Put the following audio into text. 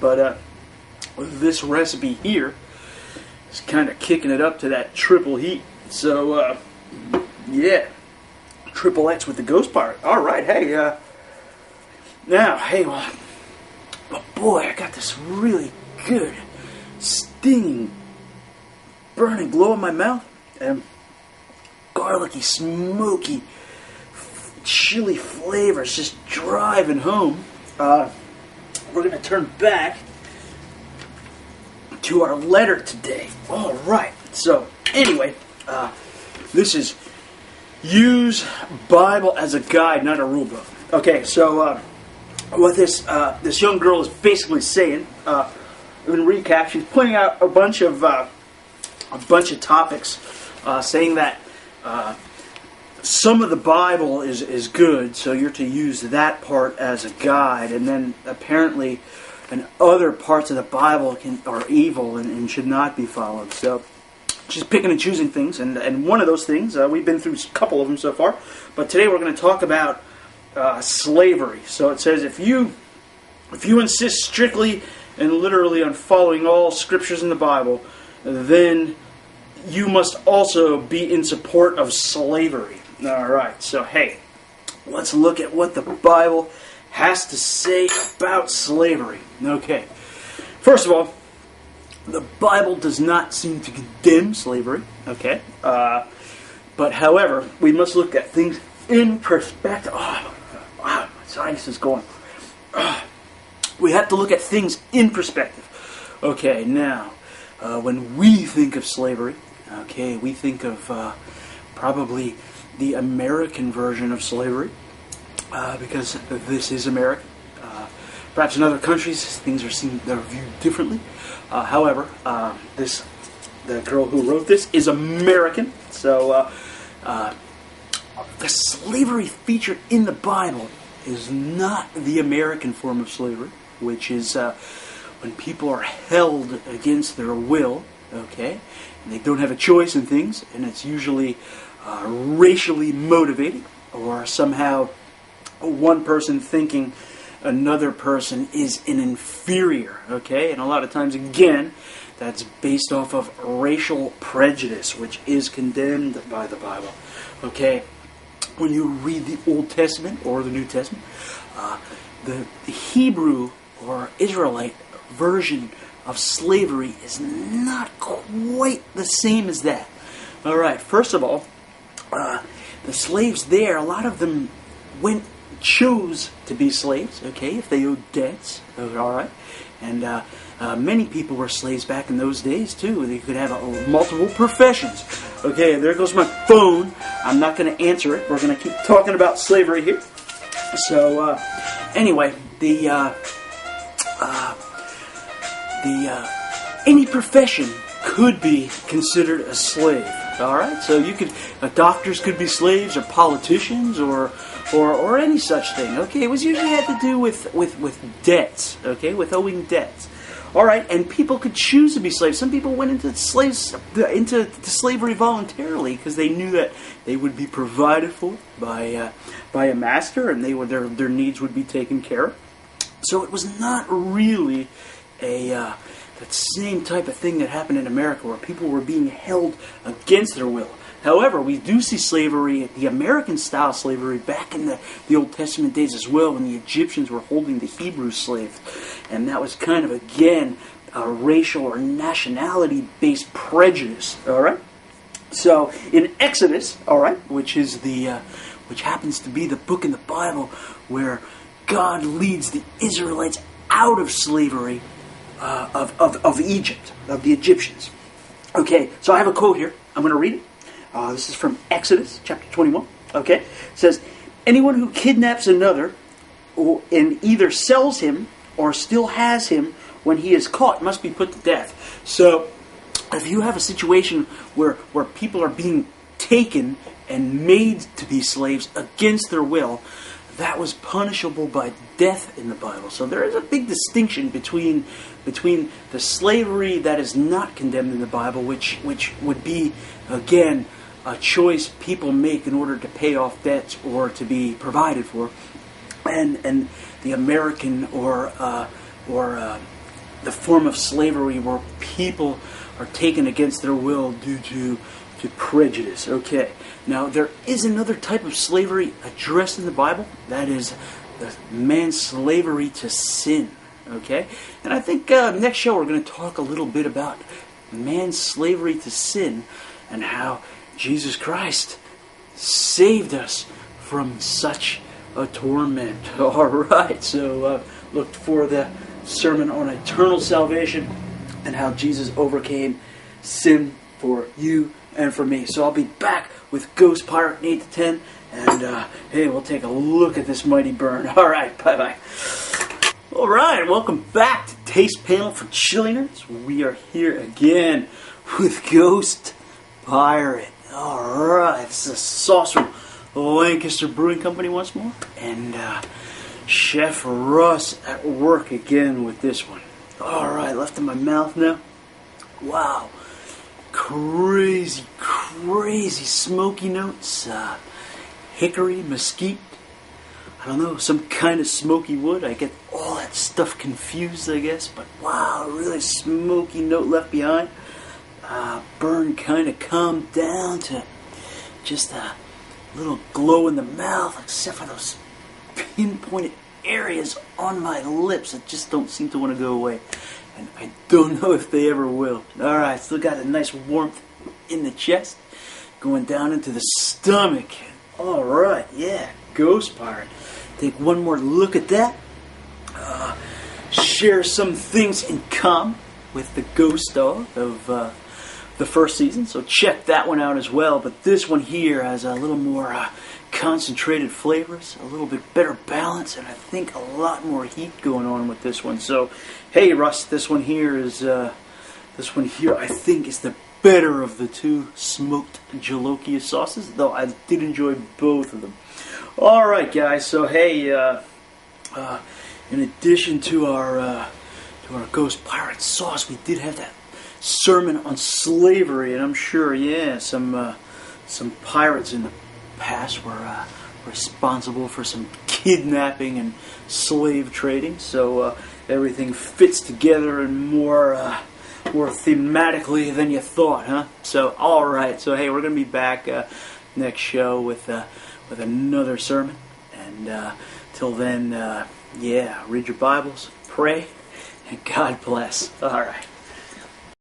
But this recipe here is kind of kicking it up to that triple heat. So, yeah, triple X with the ghost pirate. All right, hey, now, hey, well, but boy, I got this really good, stinging, burning glow in my mouth, and garlicky, smoky, chili flavors just driving home. We're going to turn back to our letter today. All right. So, anyway, this is use Bible as a guide, not a rule book. Okay, so what this young girl is basically saying, in recap, she's pointing out a bunch of topics, saying that some of the Bible is good, so you're to use that part as a guide, and then apparently, and other parts of the Bible are evil and should not be followed. So she's picking and choosing things, and one of those things, we've been through a couple of them so far, but today we're going to talk about slavery. So it says, if you insist strictly and literally on following all scriptures in the Bible, then you must also be in support of slavery. Alright, so hey, let's look at what the Bible has to say about slavery. Okay, first of all, the Bible does not seem to condemn slavery. Okay, but however, we must look at things in perspective. Oh, wow, my sinus is going. We have to look at things in perspective. Okay, now, when we think of slavery, okay, we think of probably the American version of slavery, because this is America. Perhaps in other countries things are viewed differently. However, the girl who wrote this is American. So the slavery featured in the Bible is not the American form of slavery, which is when people are held against their will, okay, and they don't have a choice in things, and it's usually racially motivated, or somehow one person thinking another person is an inferior, okay? And a lot of times, again, that's based off of racial prejudice, which is condemned by the Bible, okay? When you read the Old Testament or the New Testament, the Hebrew or Israelite version of slavery is not quite the same as that. All right, first of all, the slaves there, a lot of them chose to be slaves, okay, if they owed debts, all right, and many people were slaves back in those days too. They could have multiple professions. Okay, there goes my phone. I'm not going to answer it. We're going to keep talking about slavery here. So anyway, any profession could be considered a slave. All right, so doctors could be slaves, or politicians, or any such thing. Okay, it was usually had to do with debts. Okay, with owing debts. All right, and people could choose to be slaves. Some people went into slavery voluntarily because they knew that they would be provided for by a master, and their needs would be taken care of. So it was not really that same type of thing that happened in America, where people were being held against their will. However, we do see slavery, the American-style slavery, back in the Old Testament days as well, when the Egyptians were holding the Hebrew slaves. And that was kind of, again, a racial or nationality-based prejudice, all right? So, in Exodus, all right, which happens to be the book in the Bible where God leads the Israelites out of slavery of Egypt, of the Egyptians. Okay, so I have a quote here. I'm going to read it. This is from Exodus, chapter 21. Okay, it says, "Anyone who kidnaps another and either sells him or still has him when he is caught must be put to death." So, if you have a situation where people are being taken and made to be slaves against their will, that was punishable by death in the Bible. So there is a big distinction between the slavery that is not condemned in the Bible, which would be, again, a choice people make in order to pay off debts or to be provided for, and the American or the form of slavery where people are taken against their will due to prejudice. Okay, now there is another type of slavery addressed in the Bible. That is the man's slavery to sin. Okay, and I think next show we're going to talk a little bit about man's slavery to sin and how Jesus Christ saved us from such a torment. All right, so look for the sermon on eternal salvation and how Jesus overcame sin for you and for me. So I'll be back with Ghost Pirate 8 to 10, and hey, we'll take a look at this mighty burn. All right, bye-bye. All right, welcome back to Taste Panel for Chilliners. We are here again with Ghost Pirate. All right, this is a sauce from Lancaster Brewing Company once more, and Chef Russ at work again with this one. All right, left in my mouth now. Wow, crazy smoky notes. Hickory, mesquite. I don't know, some kind of smoky wood. I get all that stuff confused, I guess. But wow, really smoky note left behind. Burn kind of calmed down to just a little glow in the mouth, except for those pinpointed areas on my lips that just don't seem to want to go away. And I don't know if they ever will. Alright, still got a nice warmth in the chest, going down into the stomach. Alright, yeah, Ghost Pirate. Take one more look at that. Share some things in common with the Ghost Dog of the first season, so check that one out as well. But this one here has a little more concentrated flavors, a little bit better balance, and I think a lot more heat going on with this one. So, hey Russ, this one here I think is the better of the two smoked jalapeño sauces, though I did enjoy both of them. All right, guys. So hey, in addition to our Ghost Pirate sauce, we did have that sermon on slavery, and I'm sure, yeah, some pirates in the past were responsible for some kidnapping and slave trading. So everything fits together and more thematically than you thought, huh? So all right. So hey, we're gonna be back next show with another sermon, and till then, yeah, read your Bibles, pray, and God bless. All right.